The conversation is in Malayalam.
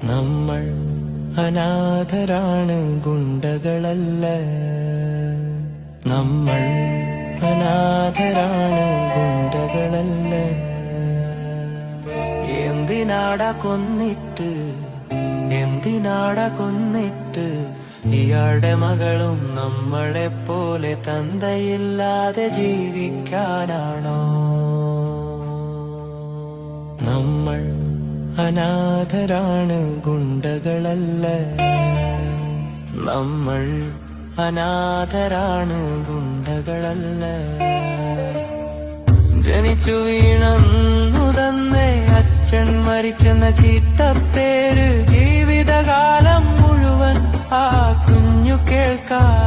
നമ്മൾ അനാഥരാണ്, ഗുണ്ടകളല്ല. നമ്മൾ അനാഥരാണ്, ഗുണ്ടകളല്ല. എന്തിനാടാ കൊന്നിട്ട്, എന്തിനാടാ കൊന്നിട്ട് ഇയാളുടെ മകളും നമ്മളെപ്പോലെ തന്തയില്ലാതെ ജീവിക്കാനാണോ? നമ്മൾ അനാഥരാണ്, ഗുണ്ടകളല്ല. നമ്മൾ അനാഥരാണ്, ഗുണ്ടകളല്ല. ജനിച്ചു വീണന്നു തന്നെ അച്ഛൻ മരിച്ചെന്ന ചീത്തപ്പേര് ജീവിതകാലം മുഴുവൻ ആ കുഞ്ഞു കേൾക്കാൻ